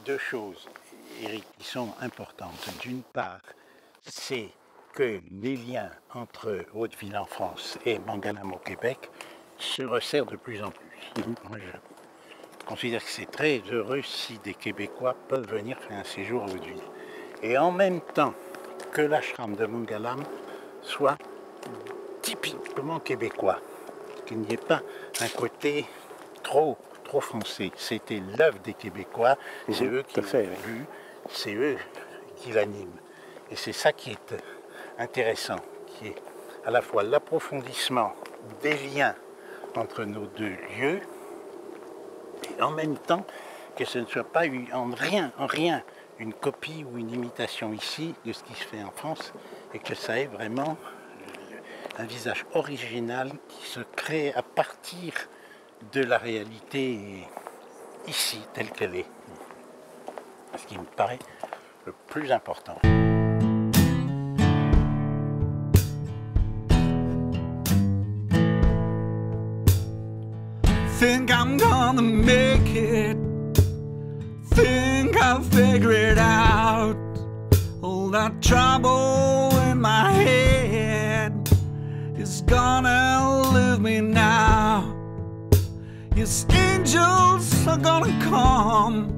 deux choses, Éric, qui sont importantes. D'une part, c'est que les liens entre Hauteville en France et Mangalam au Québec se resserrent de plus en plus. Moi, je considère que c'est très heureux si des Québécois peuvent venir faire un séjour à Hauteville. Et en même temps que l'ashram de Mangalam soit typiquement québécois, qu'il n'y ait pas un côté trop français. C'était l'œuvre des Québécois, c'est eux qui l'ont vu, c'est eux qui l'animent. Et c'est ça qui est intéressant, qui est à la fois l'approfondissement des liens entre nos deux lieux, et en même temps que ce ne soit pas en rien une copie ou une imitation ici de ce qui se fait en France, et que ça ait vraiment un visage original qui se crée à partir de la réalité ici, telle qu'elle est. Ce qui me paraît le plus important. Think I'm gonna make it. Think I'll figure it out. All that trouble in my head is gonna leave me now. Yes, angels are gonna come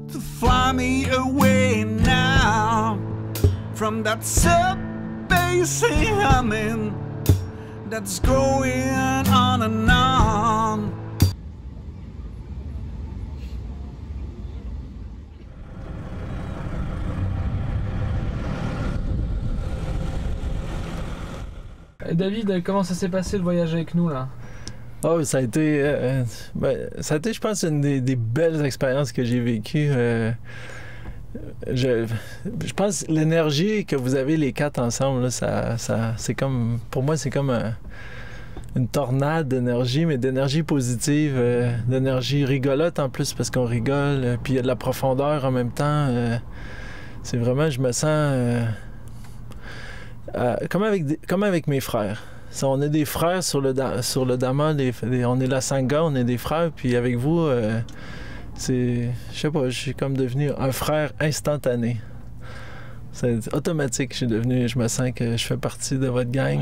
to fly me away now from that sub-bass humming that's going on and on. David, comment ça s'est passé le voyage avec nous là? Oh, ça a été, je pense, une des belles expériences que j'ai vécues. Je pense que l'énergie que vous avez les quatre ensemble, là, c'est comme, pour moi, c'est comme une tornade d'énergie, mais d'énergie positive, d'énergie rigolote en plus, parce qu'on rigole, puis il y a de la profondeur en même temps. C'est vraiment, je me sens comme avec mes frères. On est des frères sur le Dhamma, on est la Sangha, on est des frères, puis avec vous, je sais pas, je suis comme devenu un frère instantané. C'est automatique, je me sens que je fais partie de votre gang.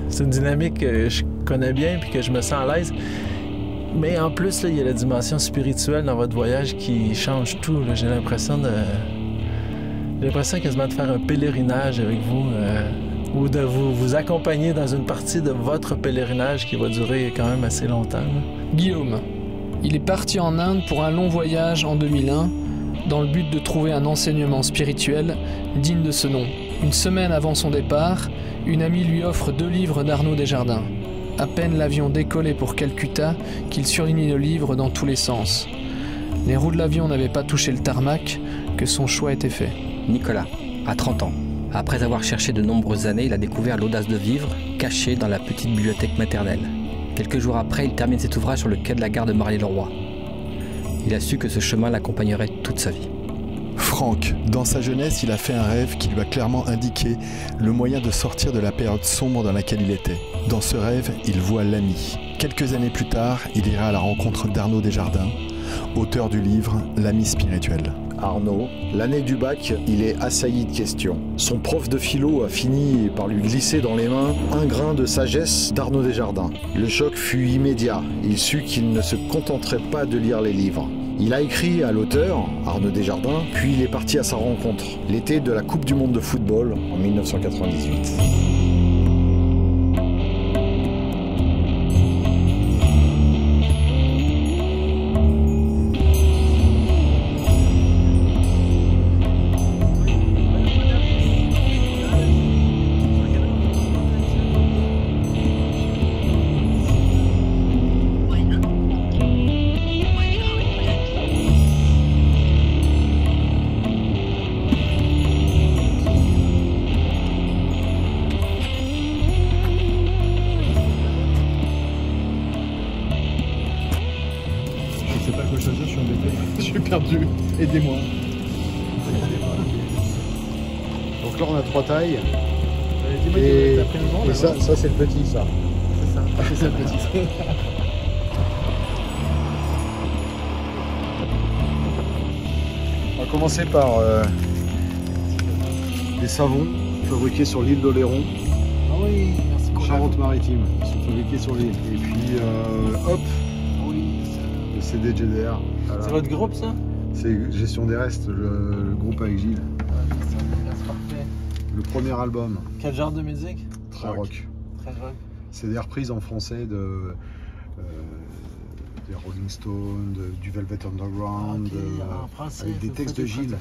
C'est une dynamique que je connais bien, puis que je me sens à l'aise. Mais en plus, là, il y a la dimension spirituelle dans votre voyage qui change tout. J'ai l'impression quasiment de faire un pèlerinage avec vous. Ou de vous accompagner dans une partie de votre pèlerinage qui va durer quand même assez longtemps. Guillaume, il est parti en Inde pour un long voyage en 2001 dans le but de trouver un enseignement spirituel digne de ce nom. Une semaine avant son départ, une amie lui offre 2 livres d'Arnaud Desjardins. À peine l'avion décollait pour Calcutta qu'il surlignait le livre dans tous les sens. Les roues de l'avion n'avaient pas touché le tarmac que son choix était fait. Nicolas, à 30 ans. Après avoir cherché de nombreuses années, il a découvert l'audace de vivre, caché dans la petite bibliothèque maternelle. Quelques jours après, il termine cet ouvrage sur le quai de la gare de Marly-le-Roi. Il a su que ce chemin l'accompagnerait toute sa vie. Franck, dans sa jeunesse, il a fait un rêve qui lui a clairement indiqué le moyen de sortir de la période sombre dans laquelle il était. Dans ce rêve, il voit l'ami. Quelques années plus tard, il ira à la rencontre d'Arnaud Desjardins, auteur du livre « L'ami spirituel ». Arnaud, l'année du bac, il est assailli de questions. Son prof de philo a fini par lui glisser dans les mains un grain de sagesse d'Arnaud Desjardins. Le choc fut immédiat. Il sut qu'il ne se contenterait pas de lire les livres. Il a écrit à l'auteur, Arnaud Desjardins, puis il est parti à sa rencontre, l'été de la Coupe du Monde de football en 1998. Je suis perdu, aidez-moi. Donc là on a 3 tailles. Et ça c'est le petit ça. C'est ça, c'est ça le petit. On va commencer par des savons fabriqués sur l'île d'Oléron. Ah oui, merci beaucoup. Charente-Maritime, ils sont fabriqués sur l'île. Et puis hop, le CD GDR. Voilà. C'est votre groupe ça? C'est Gestion des Restes, le groupe avec Gilles. C'est parfait. Le premier album. Quel genre de musique? Très rock. Très rock. C'est des reprises en français des Rolling Stones, du Velvet Underground, En français, avec des textes de Gilles.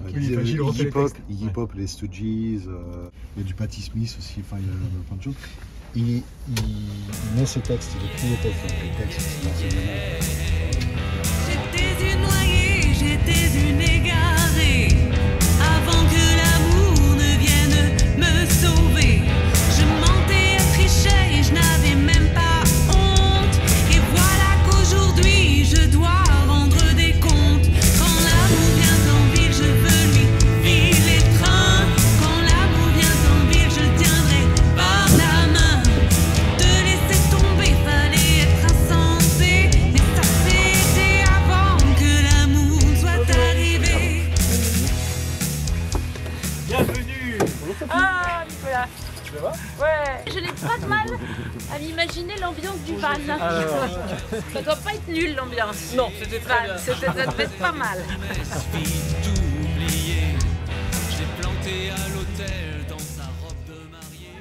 Oui, Gilles refait les textes. Iggy Pop, les Stooges, il y a du Patti Smith aussi, enfin il y a plein de choses. Il met ses textes, il écrit les textes, c'est J'étais une noyée, j'étais une égarée. Avant que l'amour ne vienne me sauver, je mentais et trichais et je n'avais même pas honte. Et voilà qu'aujourd'hui je dois rendre des comptes. Quand l'amour vient en ville, je veux lui filer le train. Quand l'amour vient en ville, je le tiendrai par la main. Te laisser tomber, fallait être insensé. Mais ça c'était avant que l'amour soit arrivé. Bienvenue. Ah, Nicolas. Ouais. Je n'ai pas de mal à m'imaginer l'ambiance du van. Ça doit pas être nul l'ambiance. Non, c'était très bien. Ça devait être pas mal. Oublié, je l'ai planté à l'hôtel dans sa robe de mariée.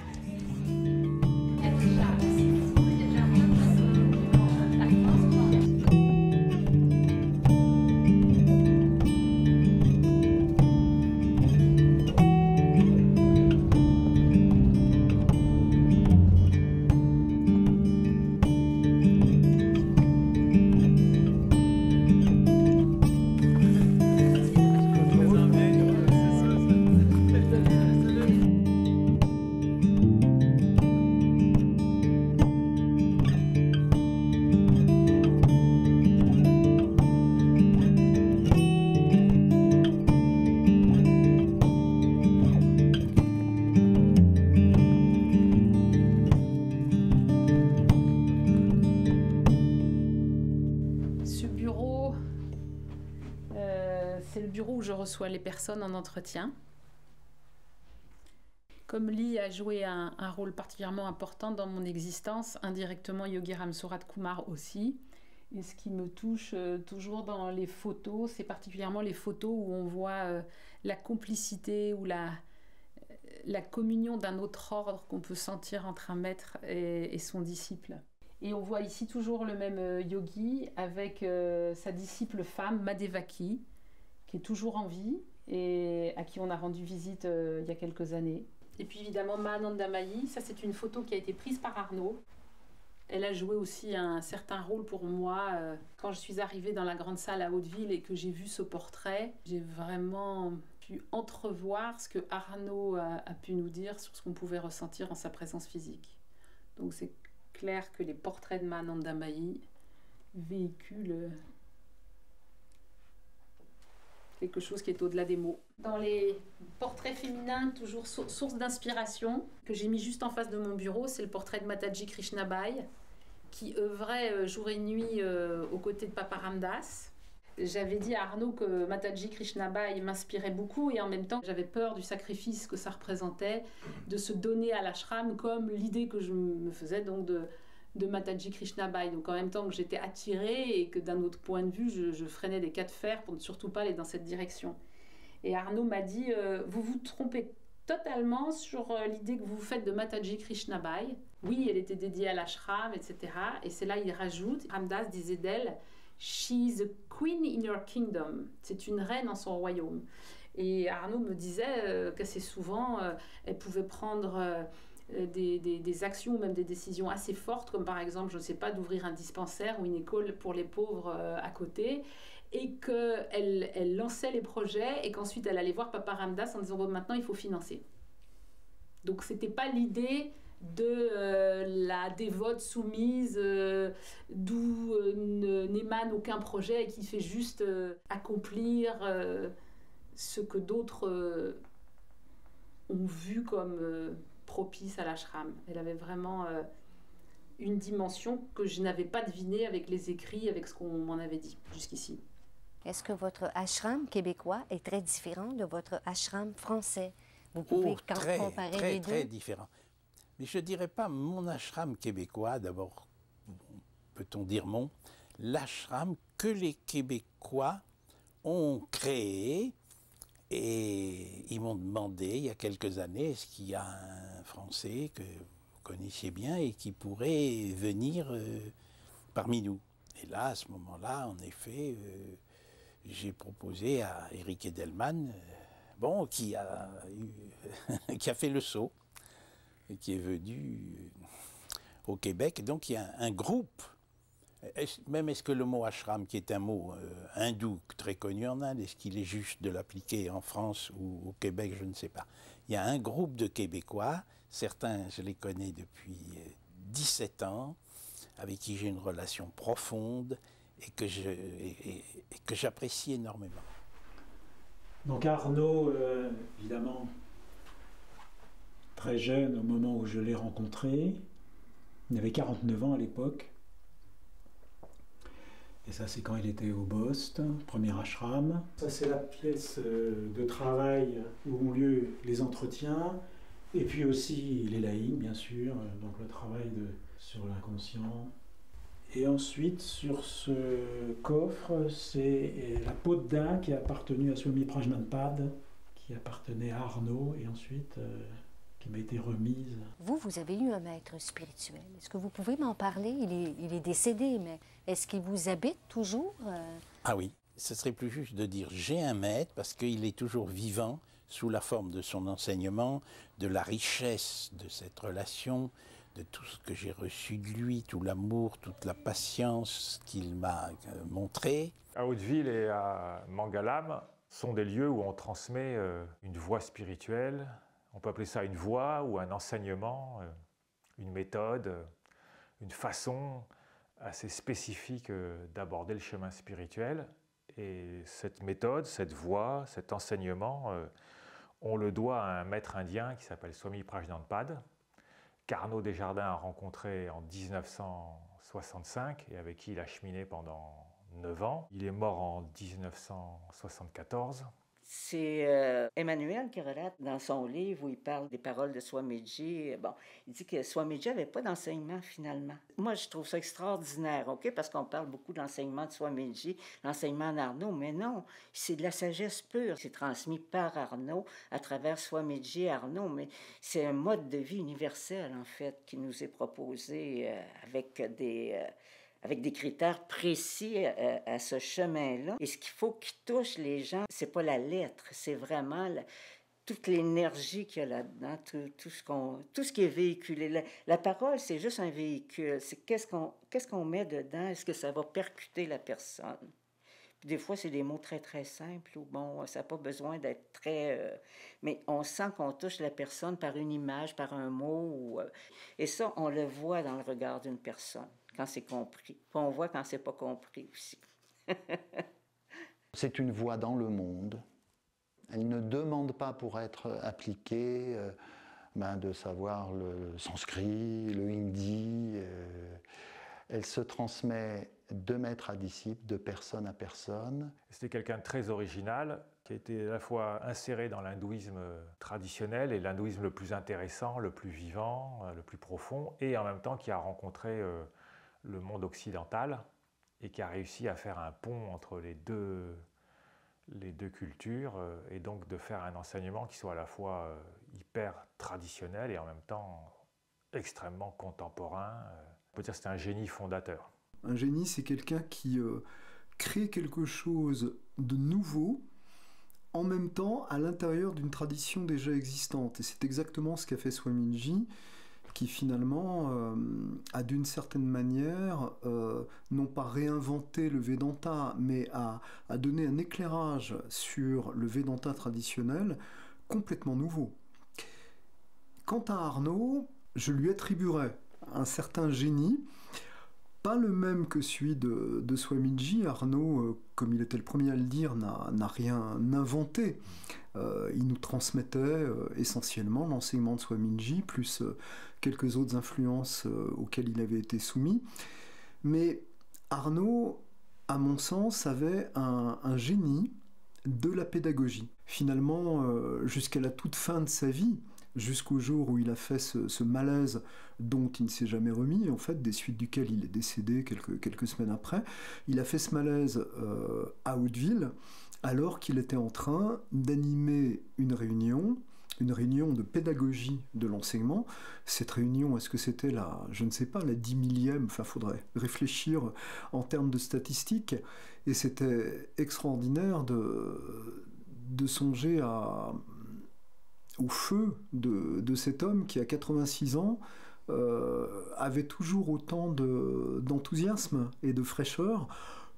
Ce bureau, c'est le bureau où je reçois les personnes en entretien. Comme Lee a joué un rôle particulièrement important dans mon existence, indirectement Yogiram Surat Kumar aussi. Et ce qui me touche toujours dans les photos, c'est particulièrement les photos où on voit la complicité ou la communion d'un autre ordre qu'on peut sentir entre un maître et son disciple. Et on voit ici toujours le même yogi avec sa disciple femme, Madevaki, qui est toujours en vie et à qui on a rendu visite il y a quelques années. Et puis évidemment Mahananda Mayi, ça c'est une photo qui a été prise par Arnaud. Elle a joué aussi un certain rôle pour moi. Quand je suis arrivée dans la grande salle à Hauteville et que j'ai vu ce portrait, j'ai vraiment pu entrevoir ce que Arnaud a pu nous dire sur ce qu'on pouvait ressentir en sa présence physique. Donc c'est clair que les portraits de Mahananda Mayi véhiculent quelque chose qui est au-delà des mots. Dans les portraits féminins, toujours source d'inspiration, que j'ai mis juste en face de mon bureau, c'est le portrait de Mataji Krishnabai, qui œuvrait jour et nuit aux côtés de Papa Ramdas. J'avais dit à Arnaud que Mataji Krishnabai m'inspirait beaucoup et en même temps j'avais peur du sacrifice que ça représentait de se donner à l'ashram, comme l'idée que je me faisais donc de Mataji Krishnabai. Donc en même temps que j'étais attirée et que d'un autre point de vue je freinais des cas de fer pour ne surtout pas aller dans cette direction. Et Arnaud m'a dit vous vous trompez totalement sur l'idée que vous faites de Mataji Krishnabai. Oui, elle était dédiée à l'ashram, etc. Et c'est là il rajoute, Ramdas disait d'elle, she's a queen in your kingdom. C'est une reine en son royaume. Et Arnaud me disait qu'assez souvent, elle pouvait prendre des actions ou même des décisions assez fortes, comme par exemple, je ne sais pas, d'ouvrir un dispensaire ou une école pour les pauvres à côté, et qu'elle lançait les projets et qu'ensuite elle allait voir Papa Ramdas en disant bon, maintenant il faut financer. Donc c'était pas l'idée de la dévote soumise d'où n'émane aucun projet et qui fait juste accomplir ce que d'autres ont vu comme propice à l'ashram. Elle avait vraiment une dimension que je n'avais pas devinée avec les écrits, avec ce qu'on m'en avait dit jusqu'ici. Est-ce que votre ashram québécois est très différent de votre ashram français? Vous pouvez comparer les deux? Très différent. Mais je ne dirais pas mon ashram québécois, d'abord, peut-on dire l'ashram que les Québécois ont créé, et ils m'ont demandé il y a quelques années, est-ce qu'il y a un Français que vous connaissiez bien et qui pourrait venir parmi nous? Et là, à ce moment-là, en effet, j'ai proposé à Éric Edelman, qui a fait le saut et qui est venu au Québec. Donc il y a un groupe, est-ce que le mot ashram, qui est un mot hindou très connu en Inde, est-ce qu'il est juste de l'appliquer en France ou au Québec, je ne sais pas. Il y a un groupe de Québécois, certains je les connais depuis 17 ans, avec qui j'ai une relation profonde et que j'apprécie énormément. Donc Arnaud, évidemment, très jeune au moment où je l'ai rencontré, il avait 49 ans à l'époque. Et ça, c'est quand il était au Bost, premier ashram. Ça, c'est la pièce de travail où ont lieu les entretiens. Et puis aussi les laïcs, bien sûr, donc le travail sur l'inconscient. Et ensuite, sur ce coffre, c'est la peau de daim qui a appartenu à Swami Prajnanpad, qui appartenait à Arnaud, et ensuite qui m'a été remise. Vous avez eu un maître spirituel. Est-ce que vous pouvez m'en parler? Il est décédé, mais est-ce qu'il vous habite toujours? Ah oui, ce serait plus juste de dire j'ai un maître, parce qu'il est toujours vivant, sous la forme de son enseignement, de la richesse de cette relation, de tout ce que j'ai reçu de lui, tout l'amour, toute la patience qu'il m'a montré. À Hauteville et à Mangalam sont des lieux où on transmet une voie spirituelle. On peut appeler ça une voie ou un enseignement, une méthode, une façon assez spécifique d'aborder le chemin spirituel. Et cette méthode, cette voie, cet enseignement, on le doit à un maître indien qui s'appelle Swami Prajnanpad, qu'Arnaud Desjardins a rencontré en 1965 et avec qui il a cheminé pendant 9 ans. Il est mort en 1974. C'est Emmanuel qui relate dans son livre où il parle des paroles de Swamiji. Bon, il dit que Swamiji n'avait pas d'enseignement finalement. Moi, je trouve ça extraordinaire, OK? Parce qu'on parle beaucoup de l'enseignement de Swamiji, l'enseignement d'Arnaud, mais non, c'est de la sagesse pure. C'est transmis par Arnaud à travers Swamiji et Arnaud, mais c'est un mode de vie universel, en fait, qui nous est proposé avec des critères précis à ce chemin-là. Et ce qu'il faut qui touche les gens, c'est pas la lettre, c'est vraiment toute l'énergie qu'il y a là-dedans, tout ce qui est véhiculé. La parole, c'est juste un véhicule. C'est qu'est-ce qu'on met dedans? Est-ce que ça va percuter la personne? Puis des fois, c'est des mots très, très simples, ou bon, ça n'a pas besoin d'être très... mais on sent qu'on touche la personne par une image, par un mot. Et ça, on le voit dans le regard d'une personne, quand c'est compris. Puis on voit quand c'est pas compris aussi. C'est une voie dans le monde. Elle ne demande pas pour être appliquée de savoir le sanskrit, le hindi. Elle se transmet de maître à disciple, de personne à personne. C'était quelqu'un de très original, qui a été à la fois inséré dans l'hindouisme traditionnel et l'hindouisme le plus intéressant, le plus vivant, le plus profond, et en même temps qui a rencontré le monde occidental et qui a réussi à faire un pont entre les deux cultures et donc de faire un enseignement qui soit à la fois hyper traditionnel et en même temps extrêmement contemporain. On peut dire que c'est un génie fondateur. Un génie, c'est quelqu'un qui crée quelque chose de nouveau en même temps à l'intérieur d'une tradition déjà existante. Et c'est exactement ce qu'a fait Swamiji, qui finalement a d'une certaine manière non pas réinventé le Vedanta, mais a donné un éclairage sur le Vedanta traditionnel complètement nouveau. Quant à Arnaud, je lui attribuerais un certain génie, pas le même que celui de Swamiji. Arnaud, comme il était le premier à le dire, n'a rien inventé. Il nous transmettait essentiellement l'enseignement de Swamiji, plus quelques autres influences auxquelles il avait été soumis. Mais Arnaud à mon sens, avait un génie de la pédagogie. Finalement, jusqu'à la toute fin de sa vie, jusqu'au jour où il a fait ce malaise dont il ne s'est jamais remis, en fait, des suites duquel il est décédé quelques semaines après, il a fait ce malaise à Hauteville, alors qu'il était en train d'animer une réunion de pédagogie de l'enseignement. Cette réunion, est-ce que c'était je ne sais pas, la 10 millième, enfin, faudrait réfléchir en termes de statistiques, et c'était extraordinaire de songer au feu de cet homme qui, à 86 ans, avait toujours autant d'enthousiasme et de fraîcheur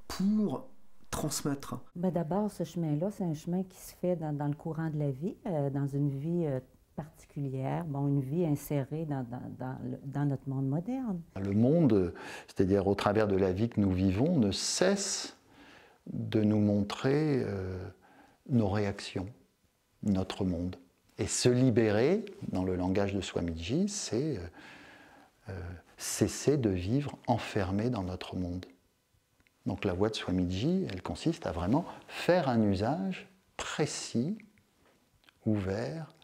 pour transmettre. D'abord, ce chemin-là, c'est un chemin qui se fait dans le courant de la vie, dans une vie particulière, une vie insérée dans notre monde moderne. Le monde, c'est-à-dire au travers de la vie que nous vivons, ne cesse de nous montrer nos réactions, notre monde. Et se libérer, dans le langage de Swamiji, c'est cesser de vivre enfermé dans notre monde. Donc la voie de Swamiji, elle consiste à vraiment faire un usage précis, ouvert,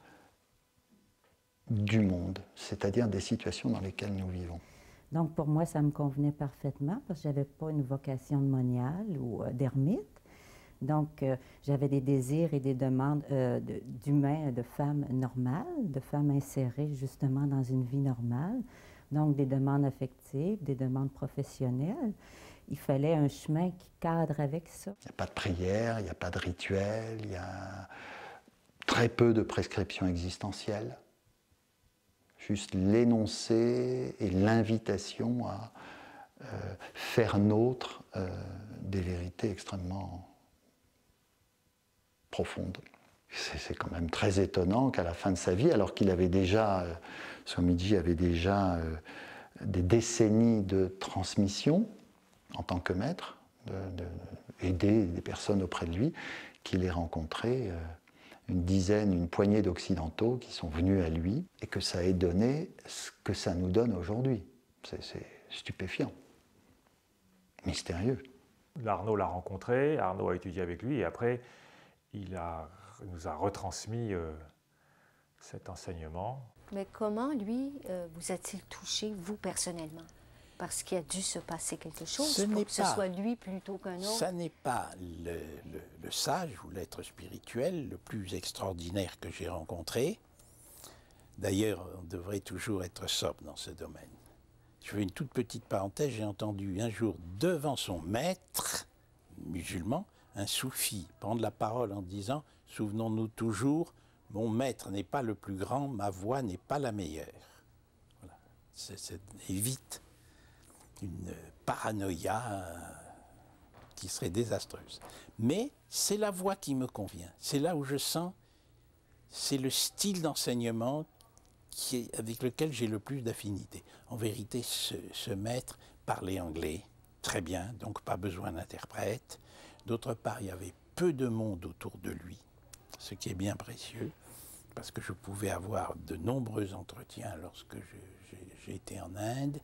du monde, c'est-à-dire des situations dans lesquelles nous vivons. Donc pour moi, ça me convenait parfaitement parce que je n'avais pas une vocation de moniale ou d'ermite. Donc j'avais des désirs et des demandes d'humains, de femmes normales, de femmes insérées justement dans une vie normale. Donc des demandes affectives, des demandes professionnelles. Il fallait un chemin qui cadre avec ça. Il n'y a pas de prière, il n'y a pas de rituel, il y a très peu de prescriptions existentielles. Juste l'énoncé et l'invitation à faire nôtre des vérités extrêmement profondes. C'est quand même très étonnant qu'à la fin de sa vie, alors qu'il avait déjà, Swamiji avait déjà des décennies de transmission en tant que maître, aider des personnes auprès de lui, qu'il ait rencontré une poignée d'Occidentaux qui sont venus à lui et que ça ait donné ce que ça nous donne aujourd'hui. C'est stupéfiant, mystérieux. Arnaud l'a rencontré, Arnaud a étudié avec lui et après il nous a retransmis cet enseignement. Mais comment, lui, vous a-t-il touché, vous, personnellement? Parce qu'il a dû se passer quelque chose pour que ce soit lui plutôt qu'un autre. Ça n'est pas le sage ou l'être spirituel le plus extraordinaire que j'ai rencontré. D'ailleurs, on devrait toujours être sobre dans ce domaine. Je fais une toute petite parenthèse, j'ai entendu un jour devant son maître musulman, un soufi prendre la parole en disant « Souvenons-nous toujours, mon maître n'est pas le plus grand, ma voix n'est pas la meilleure. » Voilà. Évite une paranoïa qui serait désastreuse. Mais c'est la voie qui me convient. C'est là où je sens, c'est le style d'enseignement avec lequel j'ai le plus d'affinité. En vérité, ce maître parlait anglais très bien, donc pas besoin d'interprète. D'autre part, il y avait peu de monde autour de lui, ce qui est bien précieux, parce que je pouvais avoir de nombreux entretiens lorsque j'ai été en Inde.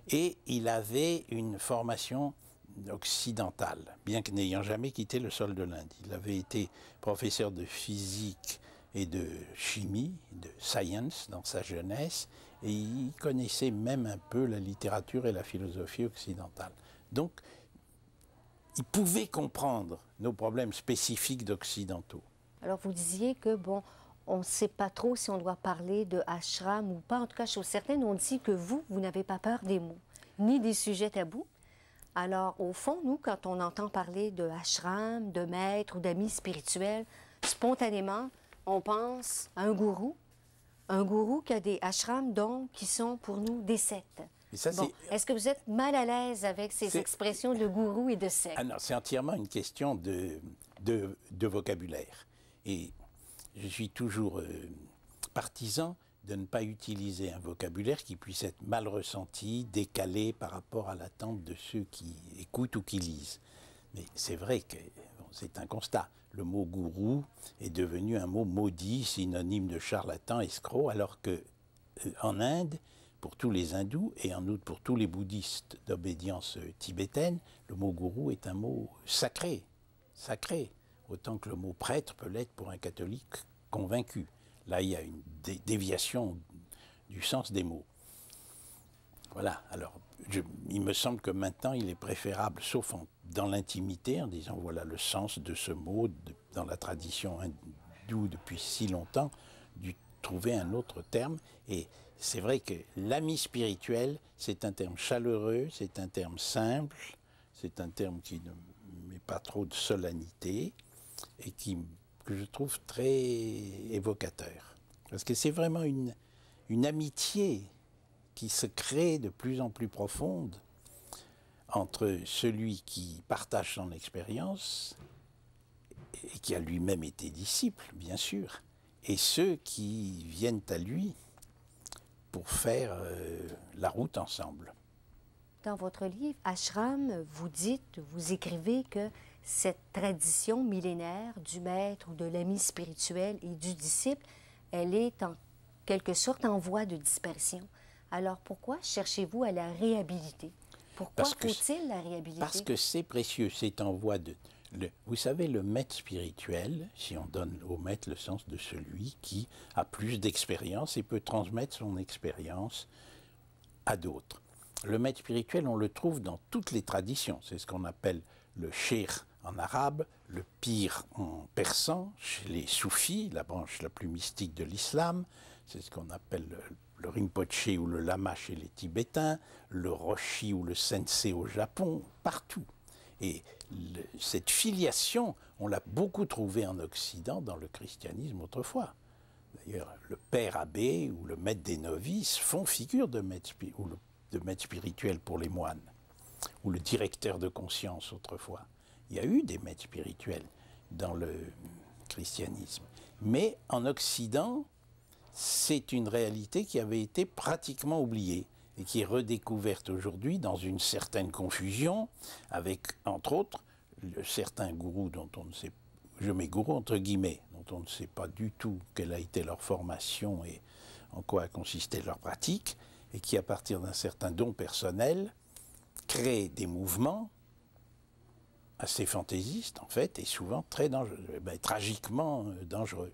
Et il avait une formation occidentale, bien que n'ayant jamais quitté le sol de l'Inde. Il avait été professeur de physique et de chimie, de science dans sa jeunesse, et il connaissait même un peu la littérature et la philosophie occidentale. Donc, il pouvait comprendre nos problèmes spécifiques d'occidentaux. Alors, vous disiez que, on ne sait pas trop si on doit parler de ashram ou pas. En tout cas, chose certaine, on dit que vous n'avez pas peur des mots, ni des sujets tabous. Alors, au fond, nous, quand on entend parler de ashram, de maître ou d'amis spirituels, spontanément, on pense à un gourou qui a des ashrams, donc, qui sont pour nous des sectes. Est-ce que vous êtes mal à l'aise avec ces expressions de gourou et de secte? Ah non, c'est entièrement une question de vocabulaire. Et je suis toujours partisan de ne pas utiliser un vocabulaire qui puisse être mal ressenti, décalé par rapport à l'attente de ceux qui écoutent ou qui lisent. Mais c'est vrai que c'est un constat. Le mot gourou est devenu un mot maudit, synonyme de charlatan, escroc, alors que en Inde, pour tous les hindous et en outre pour tous les bouddhistes d'obédience tibétaine, le mot gourou est un mot sacré, sacré, autant que le mot prêtre peut l'être pour un catholique convaincu. Là, il y a une déviation du sens des mots. Voilà, alors il me semble que maintenant il est préférable, sauf dans l'intimité, en disant voilà le sens de ce mot dans la tradition hindoue depuis si longtemps, de trouver un autre terme. Et c'est vrai que l'ami spirituel, c'est un terme chaleureux, c'est un terme simple, c'est un terme qui ne met pas trop de solennité et que je trouve très évocateur. Parce que c'est vraiment une amitié qui se crée de plus en plus profonde entre celui qui partage son expérience et qui a lui-même été disciple, bien sûr, et ceux qui viennent à lui pour faire la route ensemble. Dans votre livre, Ashram, vous écrivez que cette tradition millénaire du maître ou de l'ami spirituel et du disciple, elle est en quelque sorte en voie de disparition. Alors pourquoi cherchez-vous à la réhabiliter? Pourquoi faut-il la réhabiliter? Parce que c'est précieux, c'est en voie de... vous savez, le maître spirituel, si on donne au maître le sens de celui qui a plus d'expérience et peut transmettre son expérience à d'autres. Le maître spirituel, on le trouve dans toutes les traditions. C'est ce qu'on appelle le shir en arabe, le pir en persan, chez les soufis, la branche la plus mystique de l'islam. C'est ce qu'on appelle le rinpoche ou le lama chez les Tibétains, le roshi ou le sensei au Japon, partout. Et cette filiation, on l'a beaucoup trouvée en Occident dans le christianisme autrefois. D'ailleurs, le père abbé ou le maître des novices font figure de maître spirituel pour les moines, ou le directeur de conscience autrefois. Il y a eu des maîtres spirituels dans le christianisme. Mais en Occident, c'est une réalité qui avait été pratiquement oubliée et qui est redécouverte aujourd'hui dans une certaine confusion avec, entre autres, certains gourous dont on ne sait, je mets gourous entre guillemets, dont on ne sait pas du tout quelle a été leur formation et en quoi a consisté leur pratique, et qui, à partir d'un certain don personnel, créent des mouvements assez fantaisistes, en fait, et souvent très dangereux, tragiquement dangereux.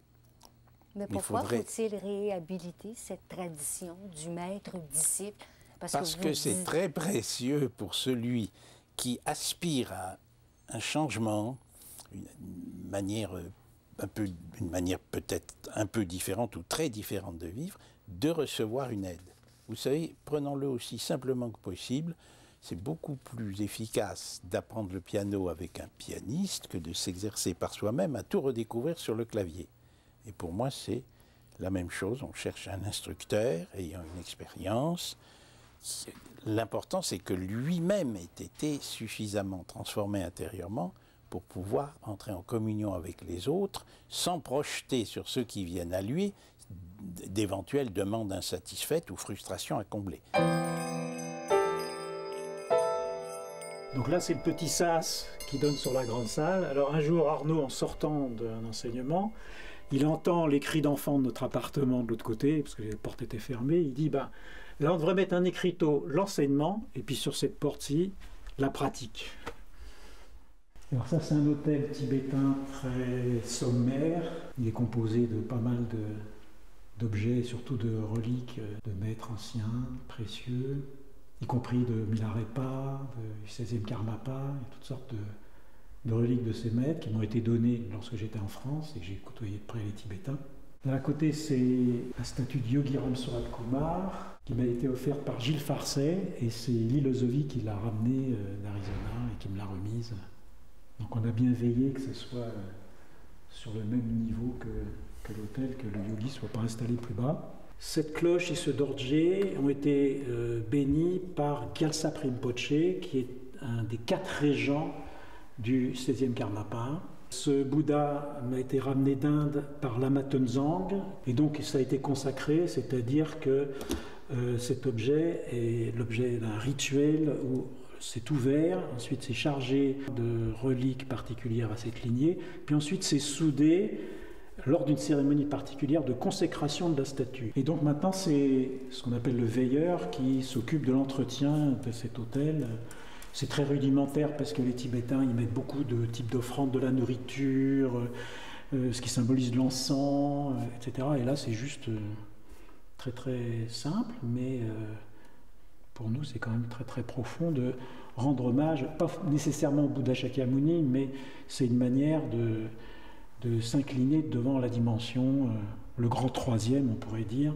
Mais pourquoi faut-il réhabiliter cette tradition du maître-disciple? Parce que c'est très précieux pour celui qui aspire à un changement, une manière peut-être un peu différente ou très différente de vivre, de recevoir une aide. Vous savez, prenons-le aussi simplement que possible, c'est beaucoup plus efficace d'apprendre le piano avec un pianiste que de s'exercer par soi-même à tout redécouvrir sur le clavier. Et pour moi, c'est la même chose. On cherche un instructeur ayant une expérience. L'important, c'est que lui-même ait été suffisamment transformé intérieurement pour pouvoir entrer en communion avec les autres, sans projeter sur ceux qui viennent à lui d'éventuelles demandes insatisfaites ou frustrations à combler. Donc là, c'est le petit sas qui donne sur la grande salle. Alors un jour, Arnaud, en sortant d'un enseignement, il entend les cris d'enfants de notre appartement de l'autre côté, parce que les portes étaient fermées. Il dit, là, on devrait mettre un écriteau, l'enseignement, et puis sur cette porte-ci, la pratique. Alors ça, c'est un hôtel tibétain très sommaire. Il est composé de pas mal d'objets, surtout de reliques de maîtres anciens, précieux, y compris de Milarepa, du 16e Karmapa, il y a toutes sortes de reliques de ces maîtres qui m'ont été données lorsque j'étais en France et que j'ai côtoyé de près les Tibétains. D'un côté, c'est la statue de Yogi Ram Surat Kumar qui m'a été offerte par Gilles Farcet, et c'est Lilo Zovi qui l'a ramenée d'Arizona et qui me l'a remise. Donc on a bien veillé que ce soit sur le même niveau que l'hôtel, que le yogi ne soit pas installé plus bas. Cette cloche et ce dorje ont été bénis par Gyaltsab Rinpoche, qui est un des 4 régents du 16e Karmapa. Ce Bouddha m'a été ramené d'Inde par Lama Tenzang, et donc ça a été consacré, c'est-à-dire que cet objet est l'objet d'un rituel où c'est ouvert, ensuite c'est chargé de reliques particulières à cette lignée, puis ensuite c'est soudé lors d'une cérémonie particulière de consécration de la statue. Et donc maintenant, c'est ce qu'on appelle le veilleur qui s'occupe de l'entretien de cet autel. C'est très rudimentaire parce que les Tibétains, ils mettent beaucoup de types d'offrandes, de la nourriture, ce qui symbolise l'encens, etc. Et là, c'est juste très très simple, mais pour nous, c'est quand même très très profond de rendre hommage, pas nécessairement au Bouddha Shakyamuni, mais c'est une manière de s'incliner devant la dimension, le grand troisième, on pourrait dire,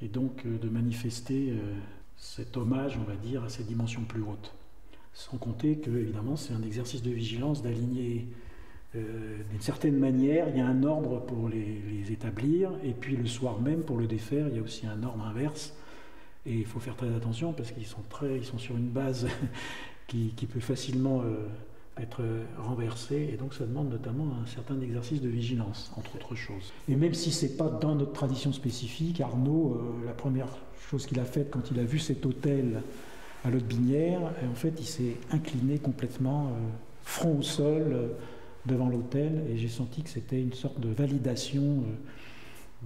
et donc de manifester cet hommage, on va dire, à ces dimensions plus hautes. Sans compter que, évidemment, c'est un exercice de vigilance, d'aligner d'une certaine manière, il y a un ordre pour les établir, et puis le soir même, pour le défaire, il y a aussi un ordre inverse. Et il faut faire très attention parce qu'ils sont sur une base qui peut facilement être renversée, et donc ça demande notamment un certain exercice de vigilance, entre autres choses. Et même si ce n'est pas dans notre tradition spécifique, Arnaud, la première chose qu'il a faite quand il a vu cet autel à l'Aude-Binière, en fait il s'est incliné complètement, front au sol, devant l'autel, et j'ai senti que c'était une sorte de validation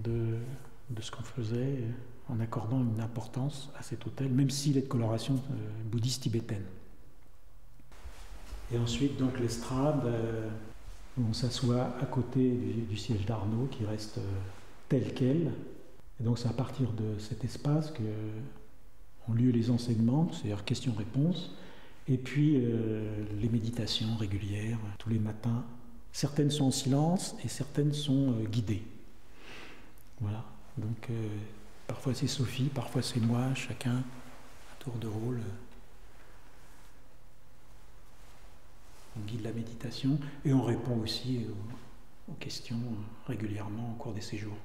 de ce qu'on faisait, en accordant une importance à cet autel, même s'il est de coloration bouddhiste tibétaine. Et ensuite, donc, l'estrade, où on s'assoit à côté du siège d'Arnaud, qui reste tel quel. Et donc, c'est à partir de cet espace qu'ont lieu les enseignements, c'est-à-dire questions-réponses, et puis les méditations régulières, tous les matins. Certaines sont en silence et certaines sont guidées. Voilà, donc parfois c'est Sophie, parfois c'est moi, chacun à tour de rôle. On guide la méditation et on répond aussi aux questions régulièrement au cours des séjours.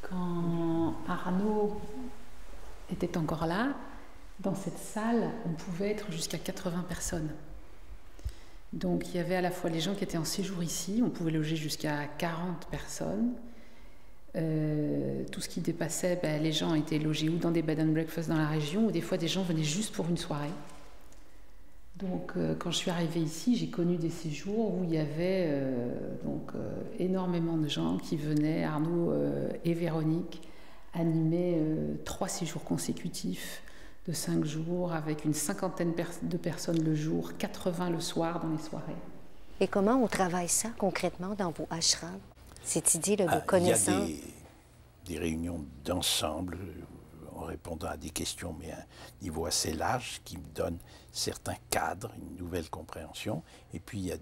Quand Arnaud était encore là, dans cette salle, on pouvait être jusqu'à 80 personnes. Donc il y avait à la fois les gens qui étaient en séjour ici, on pouvait loger jusqu'à 40 personnes. Tout ce qui dépassait, les gens étaient logés ou dans des bed and breakfast dans la région, ou des fois des gens venaient juste pour une soirée. Donc quand je suis arrivée ici, j'ai connu des séjours où il y avait énormément de gens qui venaient, Arnaud et Véronique, animer 3 séjours consécutifs de 5 jours, avec une cinquantaine de personnes le jour, 80 le soir dans les soirées. Et comment on travaille ça concrètement dans vos ashrams? Cette idée de connaissance? Il y a des réunions d'ensemble en répondant à des questions, mais à un niveau assez large, qui me donne certains cadres, une nouvelle compréhension. Et puis il y a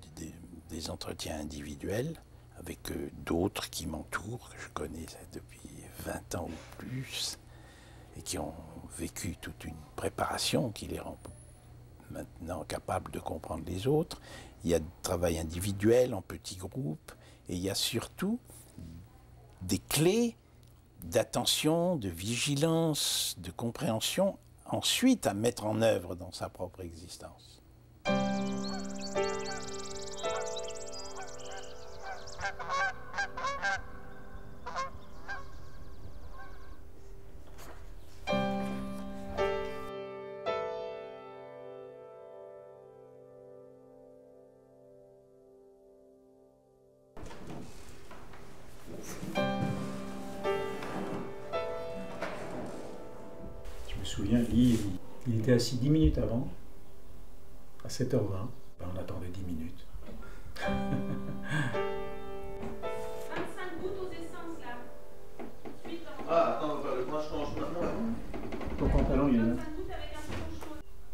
des entretiens individuels avec d'autres qui m'entourent, que je connais depuis 20 ans ou plus, et qui ont vécu toute une préparation qui les rend maintenant capables de comprendre les autres. Il y a du travail individuel en petits groupes, et il y a surtout des clés d'attention, de vigilance, de compréhension, ensuite à mettre en œuvre dans sa propre existence. Il était assis 10 minutes avant, à 7h20. On attendait 10 minutes. 25 gouttes aux essences là. Ah, attends, moi je change maintenant. Ton pantalon, il est là.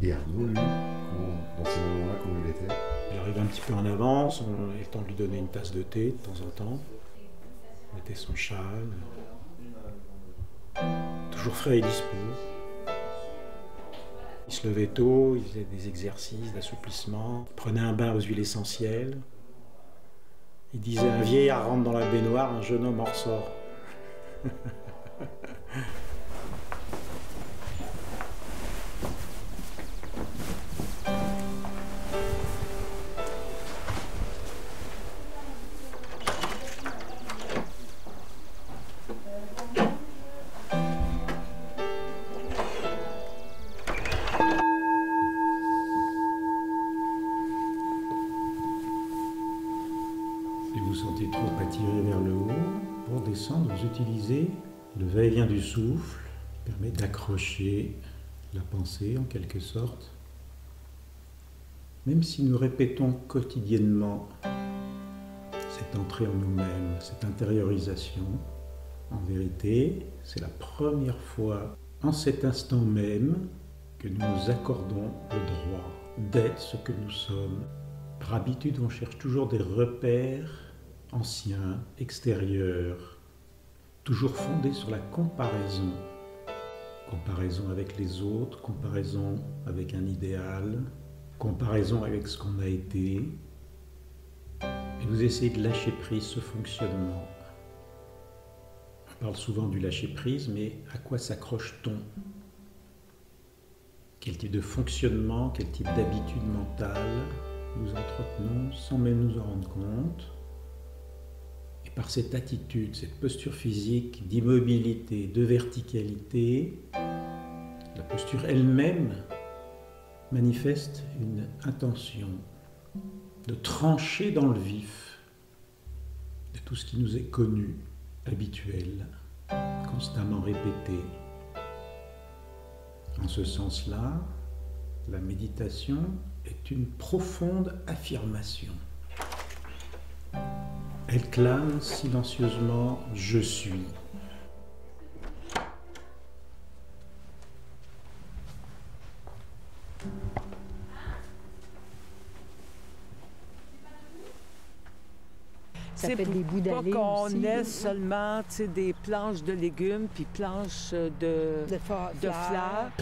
Et Arnaud, lui, dans ces moments-là, comment il était? Il arrivait un petit peu en avance, on avait le temps de lui donner une tasse de thé de temps en temps. Il mettait son châle. Toujours frais et dispo. Il se levait tôt, il faisait des exercices d'assouplissement, il prenait un bain aux huiles essentielles. Il disait « Un vieillard rentre dans la baignoire, un jeune homme en ressort. » Vous sentez trop attiré vers le du souffle permet d'accrocher la pensée en quelque sorte. Même si nous répétons quotidiennement cette entrée en nous-mêmes, cette intériorisation, en vérité, c'est la première fois en cet instant même que nous nous accordons le droit d'être ce que nous sommes. Par habitude, on cherche toujours des repères anciens, extérieurs, toujours fondés sur la comparaison. Comparaison avec les autres, comparaison avec un idéal, comparaison avec ce qu'on a été. Et vous essayez de lâcher prise ce fonctionnement. On parle souvent du lâcher prise, mais à quoi s'accroche-t-on? Quel type de fonctionnement, quel type d'habitude mentale nous entretenons sans même nous en rendre compte? Et par cette attitude, cette posture physique d'immobilité, de verticalité, la posture elle-même manifeste une intention de trancher dans le vif de tout ce qui nous est connu, habituel, constamment répété. En ce sens-là, la méditation est une profonde affirmation. Elle clame silencieusement « Je suis ». C'est pas qu'on ait seulement des planches de légumes puis planches de fleurs.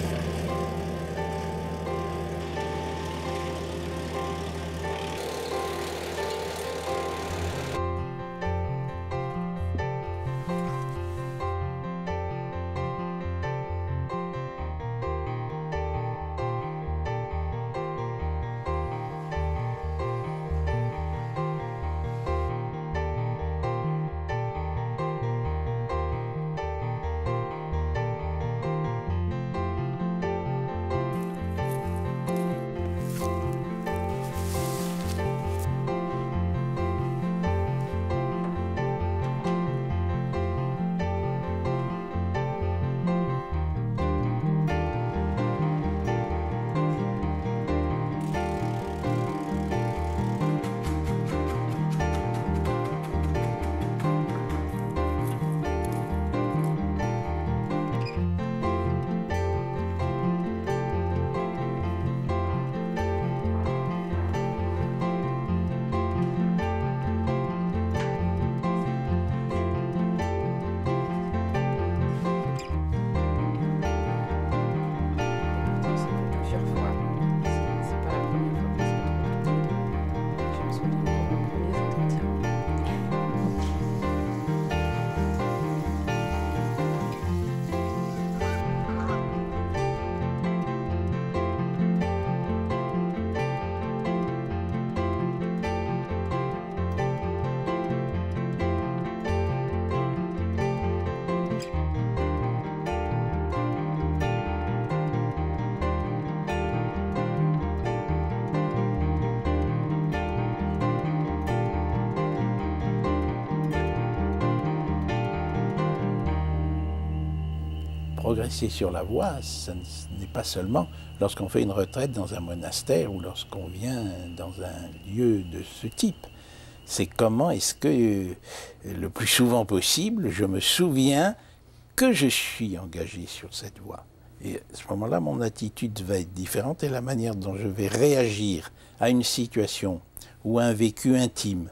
Progresser sur la voie, ce n'est pas seulement lorsqu'on fait une retraite dans un monastère ou lorsqu'on vient dans un lieu de ce type. C'est comment est-ce que, le plus souvent possible, je me souviens que je suis engagé sur cette voie. Et à ce moment-là, mon attitude va être différente et la manière dont je vais réagir à une situation ou à un vécu intime,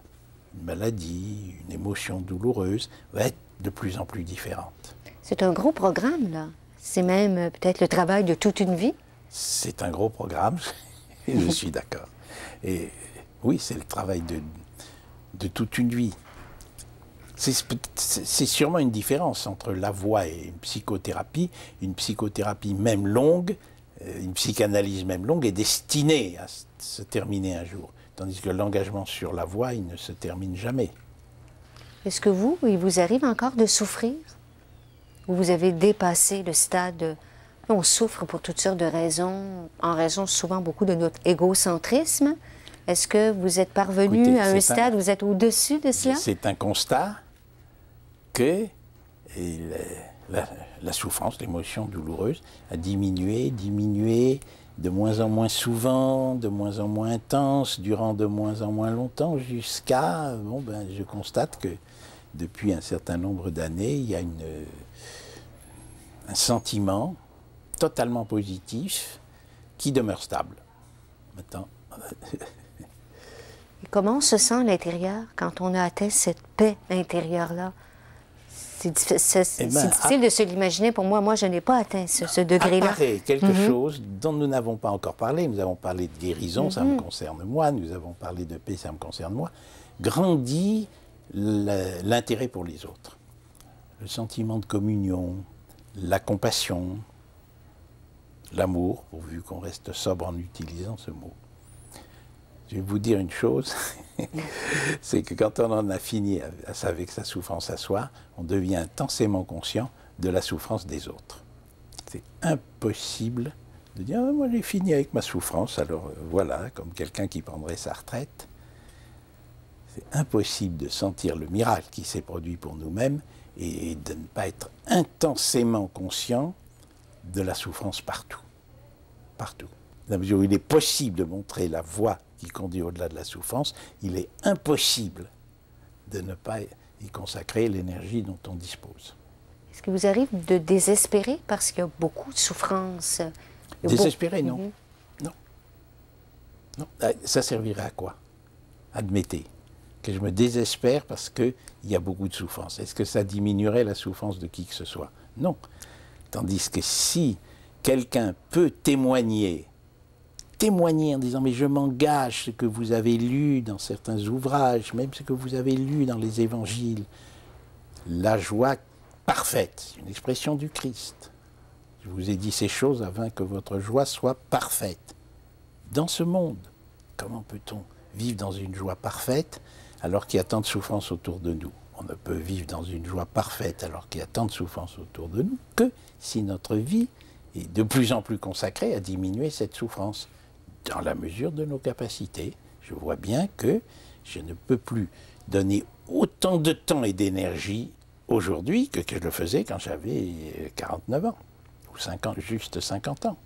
une maladie, une émotion douloureuse, va être de plus en plus différente. C'est un gros programme, là. C'est même peut-être le travail de toute une vie. C'est un gros programme, je suis d'accord. Et oui, c'est le travail de toute une vie. C'est sûrement une différence entre la voie et une psychothérapie même longue, une psychanalyse même longue est destinée à se terminer un jour. Tandis que l'engagement sur la voie, il ne se termine jamais. Est-ce que il vous arrive encore de souffrir? Ou vous avez dépassé le stade... On souffre pour toutes sortes de raisons, en raison souvent beaucoup de notre égocentrisme. Est-ce que vous êtes parvenu à un stade où vous êtes au-dessus de cela? C'est un constat que la souffrance, l'émotion douloureuse a diminué, de moins en moins souvent, de moins en moins intense, durant de moins en moins longtemps, jusqu'à, je constate que depuis un certain nombre d'années, il y a un sentiment totalement positif qui demeure stable. Maintenant. Et comment on se sent à l'intérieur quand on a atteint cette paix intérieure-là? C'est difficile de se l'imaginer pour moi. Moi, je n'ai pas atteint ce degré-là. Apparaît quelque chose dont nous n'avons pas encore parlé. Nous avons parlé de guérison, ça me concerne moi. Nous avons parlé de paix, ça me concerne moi. Grandit l'intérêt pour les autres. Le sentiment de communion, la compassion, l'amour, pourvu qu'on reste sobre en utilisant ce mot. Je vais vous dire une chose, c'est que quand on en a fini avec sa souffrance à soi, on devient intensément conscient de la souffrance des autres. C'est impossible de dire « moi j'ai fini avec ma souffrance, alors voilà, comme quelqu'un qui prendrait sa retraite ». C'est impossible de sentir le miracle qui s'est produit pour nous-mêmes et de ne pas être intensément conscient de la souffrance partout. Partout. Dans la mesure où il est possible de montrer la voie qui conduit au-delà de la souffrance, il est impossible de ne pas y consacrer l'énergie dont on dispose. Est-ce qu'il vous arrive de désespérer parce qu'il y a beaucoup de souffrance? Désespérer, non. Non. Non. Ça servirait à quoi? Admettez que je me désespère parce qu'il y a beaucoup de souffrance. Est-ce que ça diminuerait la souffrance de qui que ce soit? Non. Tandis que si quelqu'un peut témoigner en disant « mais je m'engage, ce que vous avez lu dans certains ouvrages, même ce que vous avez lu dans les évangiles, la joie parfaite, c'est une expression du Christ. Je vous ai dit ces choses afin que votre joie soit parfaite. Dans ce monde, comment peut-on vivre dans une joie parfaite alors qu'il y a tant de souffrance autour de nous? On ne peut vivre dans une joie parfaite alors qu'il y a tant de souffrance autour de nous que si notre vie est de plus en plus consacrée à diminuer cette souffrance. Dans la mesure de nos capacités, je vois bien que je ne peux plus donner autant de temps et d'énergie aujourd'hui que je le faisais quand j'avais 49 ans, ou 50, juste 50 ans.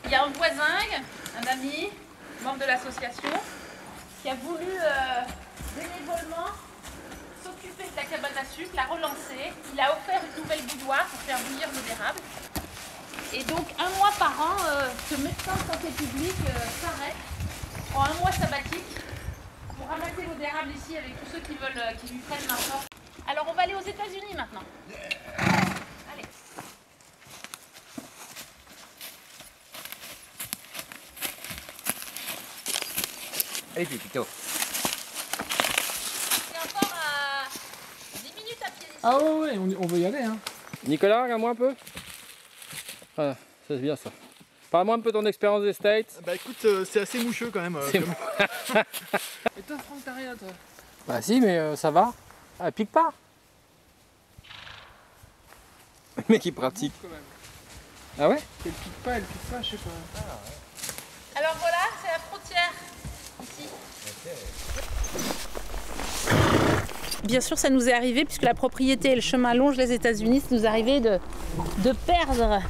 Il y a un voisin, un ami, membre de l'association, qui a voulu bénévolement s'occuper de la cabane à sucre, la relancer. Il a offert une nouvelle bouilloire pour faire bouillir l'eau d'érable. Et donc, un mois par an, ce médecin de santé publique s'arrête, prend un mois sabbatique pour ramasser l'eau d'érable ici avec tous ceux qui veulent, qui lui prennent main forte. Alors, on va aller aux États-Unis maintenant. Allez. Allez, Pépito. C'est encore à 10 minutes à pied d'ici. Ah ouais, on veut y aller. Hein. Nicolas, regarde-moi un peu. Voilà, ça c'est bien ça. Parle-moi un peu de ton expérience des States. Bah écoute, c'est assez moucheux quand même. C'est Et toi, Franck, t'as rien, toi? Bah si, mais ça va. Elle pique pas. Le mec il pratique. Ah ouais? Elle pique pas, je sais pas. Alors voilà, c'est la frontière ici. Bien sûr, ça nous est arrivé, puisque la propriété et le chemin longent les États-Unis, ça nous est arrivé de perdre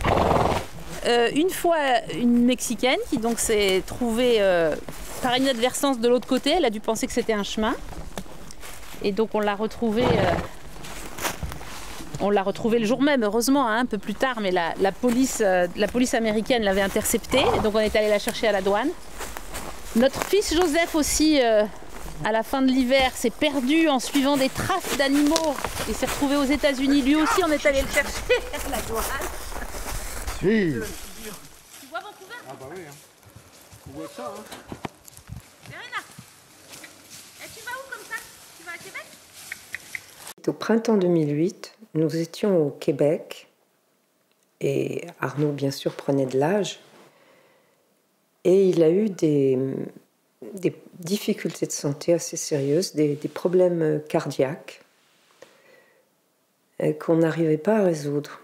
une fois une Mexicaine qui donc s'est trouvée par inadvertance de l'autre côté. Elle a dû penser que c'était un chemin. Et donc on l'a retrouvée le jour même, heureusement, hein, un peu plus tard, mais la police américaine l'avait interceptée. Et donc on est allé la chercher à la douane. Notre fils Joseph aussi, à la fin de l'hiver, s'est perdu en suivant des traces d'animaux et s'est retrouvé aux États-Unis. Lui aussi, on est allé le chercher à la douane. Si. Tu vois Vancouver? Ah bah oui, hein. On voit ça, hein. Verena, et tu vas où comme ça? Tu vas à Québec? Au printemps 2008, nous étions au Québec et Arnaud, bien sûr, prenait de l'âge. Et il a eu des difficultés de santé assez sérieuses, des problèmes cardiaques. qu'on n'arrivait pas à résoudre.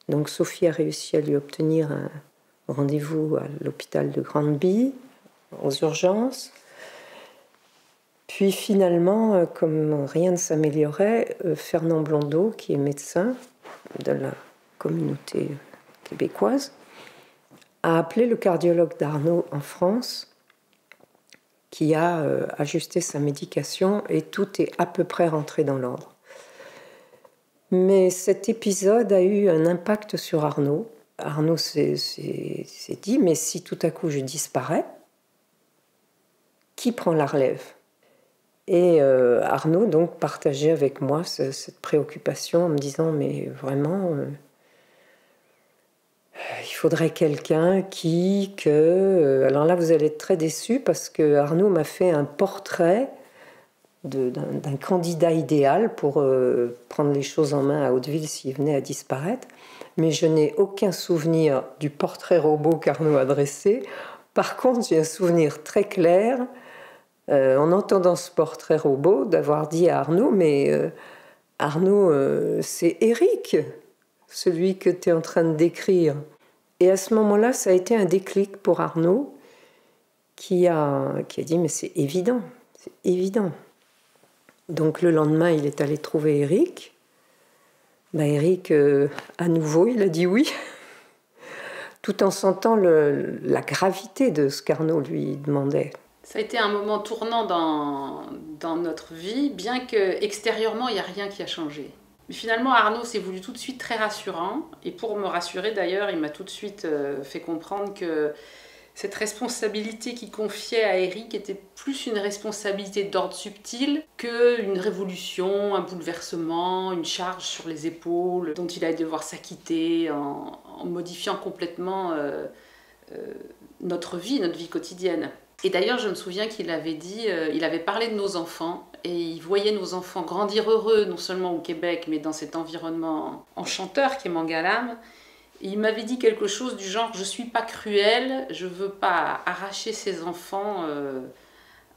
Donc Sophie a réussi à lui obtenir un rendez-vous à l'hôpital de Granby, aux urgences. Puis finalement, comme rien ne s'améliorait, Fernand Blondeau, qui est médecin de la communauté québécoise, a appelé le cardiologue d'Arnaud en France, qui a ajusté sa médication et tout est à peu près rentré dans l'ordre. Mais cet épisode a eu un impact sur Arnaud. Arnaud s'est dit, mais si tout à coup je disparais, qui prend la relève? Et Arnaud donc partageait avec moi cette préoccupation en me disant, mais vraiment, il faudrait quelqu'un alors là vous allez être très déçus parce que Arnaud m'a fait un portrait d'un candidat idéal pour prendre les choses en main à Hauteville s'il venait à disparaître. Mais je n'ai aucun souvenir du portrait robot qu'Arnaud a dressé. Par contre, j'ai un souvenir très clair, en entendant ce portrait robot, d'avoir dit à Arnaud, mais Arnaud, c'est Éric, celui que tu es en train de décrire. Et à ce moment-là, ça a été un déclic pour Arnaud, qui a dit, mais c'est évident. Donc le lendemain, il est allé trouver Éric. Éric, à nouveau, il a dit oui, tout en sentant la gravité de ce qu'Arnaud lui demandait. Ça a été un moment tournant dans notre vie, bien qu'extérieurement, il n'y a rien qui a changé. Mais finalement, Arnaud s'est voulu tout de suite très rassurant. Et pour me rassurer, d'ailleurs, il m'a tout de suite fait comprendre que cette responsabilité qu'il confiait à Éric était plus une responsabilité d'ordre subtil qu'une révolution, un bouleversement, une charge sur les épaules dont il allait devoir s'acquitter en modifiant complètement notre vie quotidienne. Et d'ailleurs, je me souviens qu'il avait dit, il avait parlé de nos enfants et il voyait nos enfants grandir heureux, non seulement au Québec, mais dans cet environnement enchanteur qu'est Mangalam. Et il m'avait dit quelque chose du genre « Je ne suis pas cruel, je ne veux pas arracher ces enfants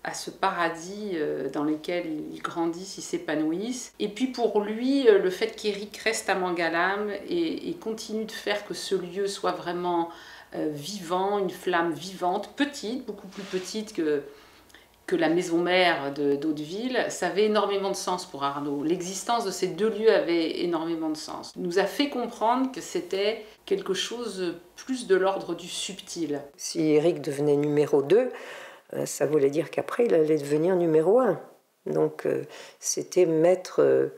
à ce paradis dans lequel ils grandissent, ils s'épanouissent. » Et puis pour lui, le fait qu'Éric reste à Mangalam et continue de faire que ce lieu soit vraiment vivant, une flamme vivante, petite, beaucoup plus petite que la maison mère d'Hauteville, ça avait énormément de sens pour Arnaud. L'existence de ces deux lieux avait énormément de sens. Il nous a fait comprendre que c'était quelque chose plus de l'ordre du subtil. Si Éric devenait numéro 2, ça voulait dire qu'après, il allait devenir numéro 1. Donc, c'était mettre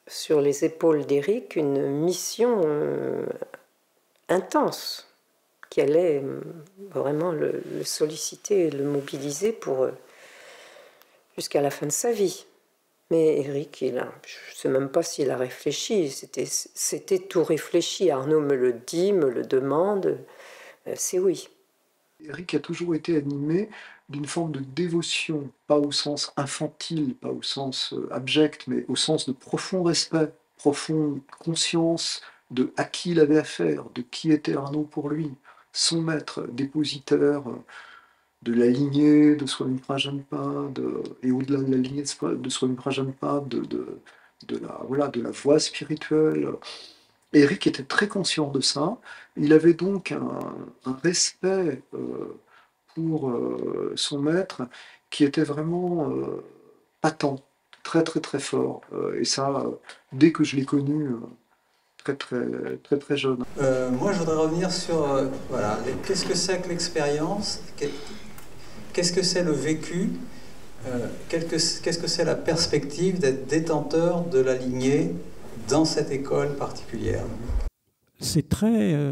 sur les épaules d'Éric une mission intense, qui allait vraiment le solliciter et le mobiliser jusqu'à la fin de sa vie. Mais Éric, je ne sais même pas s'il a réfléchi, c'était tout réfléchi. Arnaud me le dit, me le demande, c'est oui. Éric a toujours été animé d'une forme de dévotion, pas au sens infantile, pas au sens abject, mais au sens de profond respect, profonde conscience à qui il avait affaire, de qui était Arnaud pour lui. Son maître, dépositaire de la lignée de Swami Prajanpa, et au-delà de la lignée de Swami Prajanpa, de la voie spirituelle. Éric était très conscient de ça. Il avait donc un respect pour son maître qui était vraiment patent, très très très fort. Et ça, dès que je l'ai connu, très jeune. Moi, je voudrais revenir sur qu'est-ce que c'est que l'expérience, qu'est-ce que c'est le vécu, qu'est-ce que c'est la perspective d'être détenteur de la lignée dans cette école particulière. C'est très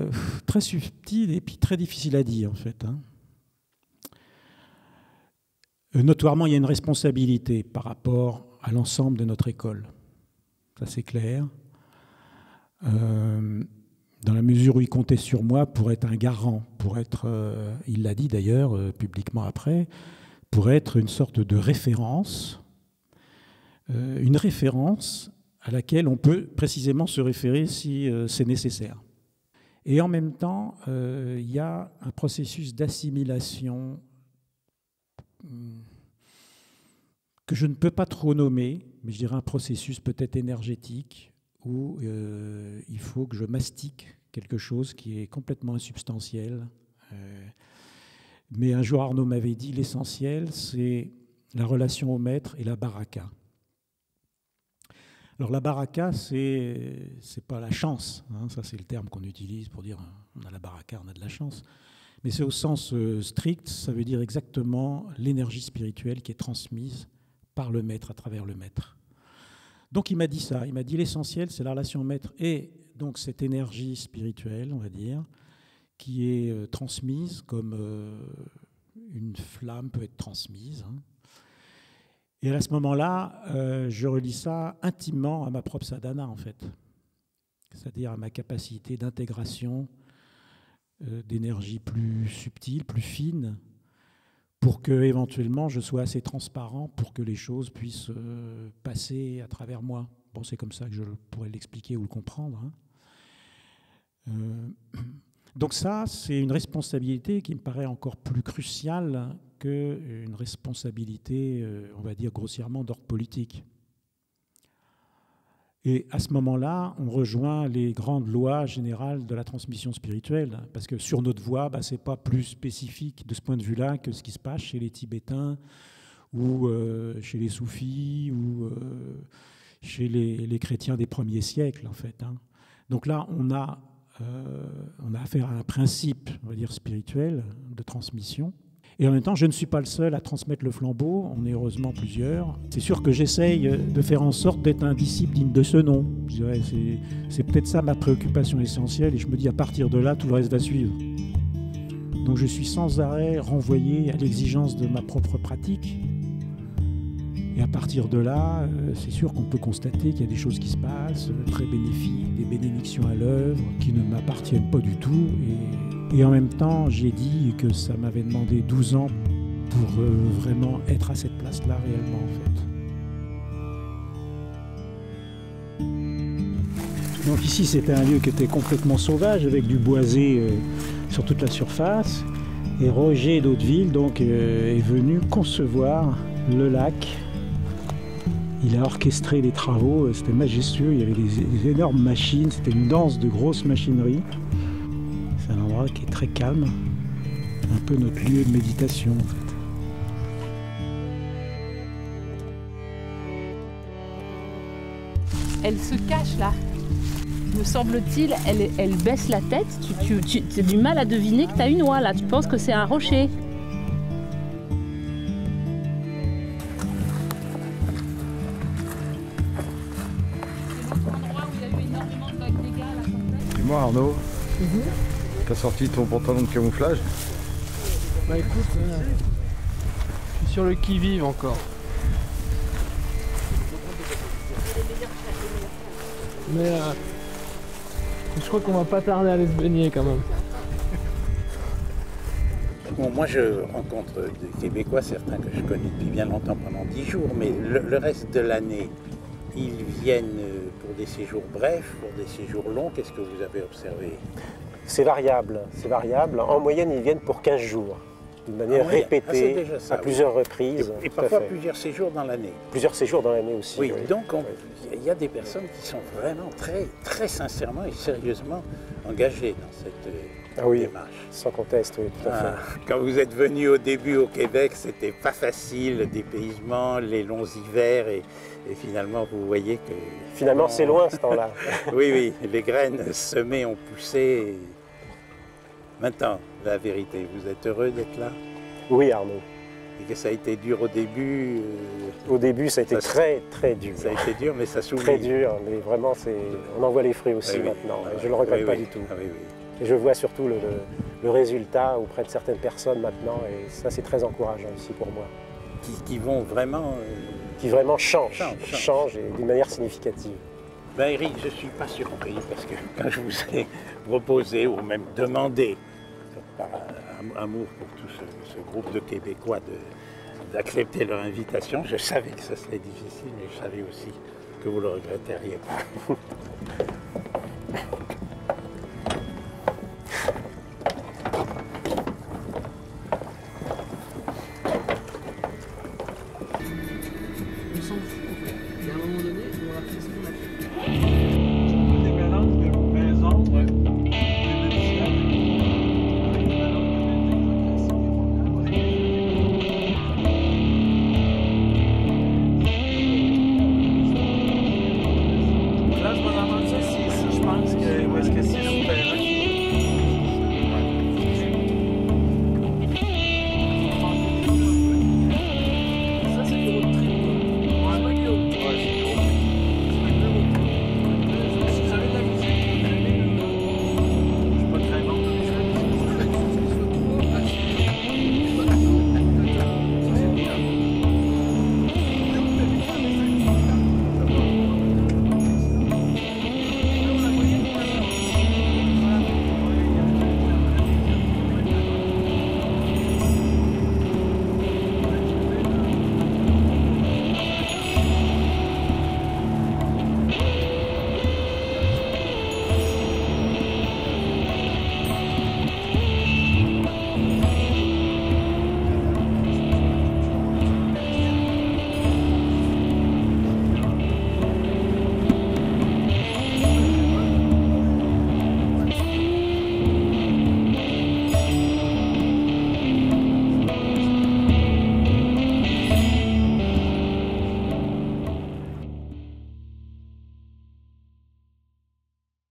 subtil et puis très difficile à dire, en fait. Notoirement, il y a une responsabilité par rapport à l'ensemble de notre école. Ça, c'est clair. Dans la mesure où il comptait sur moi pour être un garant, pour être, il l'a dit d'ailleurs publiquement après, pour être une sorte de référence, une référence à laquelle on peut précisément se référer si c'est nécessaire. Et en même temps, il y a un processus d'assimilation que je ne peux pas trop nommer, mais je dirais un processus peut-être énergétique où il faut que je mastique quelque chose qui est complètement insubstantiel. Mais un jour, Arnaud m'avait dit, l'essentiel, c'est la relation au maître et la baraka. Alors la baraka, c'est pas la chance, hein, ça c'est le terme qu'on utilise pour dire on a la baraka, on a de la chance. Mais c'est au sens strict, ça veut dire exactement l'énergie spirituelle qui est transmise par le maître, à travers le maître. Donc il m'a dit ça, il m'a dit l'essentiel, c'est la relation au maître et donc cette énergie spirituelle, on va dire, qui est transmise comme une flamme peut être transmise. Hein. Et à ce moment-là, je relie ça intimement à ma propre sadhana, en fait. C'est-à-dire à ma capacité d'intégration d'énergie plus subtile, plus fine, pour que éventuellement je sois assez transparent pour que les choses puissent passer à travers moi. Bon, c'est comme ça que je pourrais l'expliquer ou le comprendre. Hein. Donc ça, c'est une responsabilité qui me paraît encore plus cruciale qu'une responsabilité, on va dire grossièrement, d'ordre politique. Et à ce moment-là, on rejoint les grandes lois générales de la transmission spirituelle, parce que sur notre voie, ce n'est pas plus spécifique de ce point de vue-là que ce qui se passe chez les Tibétains ou chez les soufis ou chez les chrétiens des premiers siècles, en fait. Hein. Donc là, on a affaire à un principe, on va dire, spirituel de transmission. Et en même temps, je ne suis pas le seul à transmettre le flambeau, on est heureusement plusieurs. C'est sûr que j'essaye de faire en sorte d'être un disciple digne de ce nom. Je dirais, c'est peut-être ça ma préoccupation essentielle, et je me dis à partir de là, tout le reste va suivre. Donc je suis sans arrêt renvoyé à l'exigence de ma propre pratique. Et à partir de là, c'est sûr qu'on peut constater qu'il y a des choses qui se passent, très bénéfiques, des bénédictions à l'œuvre, qui ne m'appartiennent pas du tout. Et en même temps, j'ai dit que ça m'avait demandé 12 ans pour vraiment être à cette place-là réellement, en fait. Donc ici, c'était un lieu qui était complètement sauvage, avec du boisé sur toute la surface. Et Roger d'Hauteville donc, est venu concevoir le lac. Il a orchestré les travaux, c'était majestueux, il y avait des énormes machines, c'était une danse de grosses machineries. C'est un endroit qui est très calme, un peu notre lieu de méditation en fait. Elle se cache là. Me semble-t-il, elle baisse la tête. Tu as du mal à deviner que tu as une oie là. Tu penses que c'est un rocher. Dis-moi Arnaud, t'as sorti ton pantalon de camouflage? Bah écoute, je suis sur le qui-vive encore. Mais je crois qu'on va pas tarder à aller se baigner quand même. Bon, moi je rencontre des Québécois, certains que je connais depuis bien longtemps pendant 10 jours, mais le reste de l'année, ils viennent pour des séjours brefs, pour des séjours longs. Qu'est-ce que vous avez observé? C'est variable, c'est variable. En moyenne, ils viennent pour 15 jours, d'une manière répétée, à plusieurs reprises. Et parfois plusieurs séjours dans l'année. Plusieurs séjours dans l'année aussi. Oui, donc il y a des personnes qui sont vraiment très sincèrement et sérieusement engagées dans cette démarche. Sans conteste, oui, tout à fait. Quand vous êtes venu au début au Québec, c'était pas facile, le dépaysement, les longs hivers, et finalement vous voyez que... Finalement c'est loin ce temps-là. Oui, les graines semées ont poussé. Maintenant, la vérité, vous êtes heureux d'être là? Oui Arnaud. Et que ça a été dur au début? Au début ça a été très dur. Ça a été dur, mais ça s'oublie. Très dur, mais vraiment on en voit les fruits aussi maintenant. Je ne le regrette pas du tout. Et je vois surtout le résultat auprès de certaines personnes maintenant, et ça c'est très encourageant aussi pour moi. Qui vont vraiment... Qui vraiment changent et d'une manière significative. Ben Eric, je ne suis pas surpris, parce que quand je vous ai proposé, ou même demandé, par amour pour tout ce groupe de Québécois d'accepter leur invitation, je savais que ce serait difficile, mais je savais aussi que vous ne le regretteriez pas.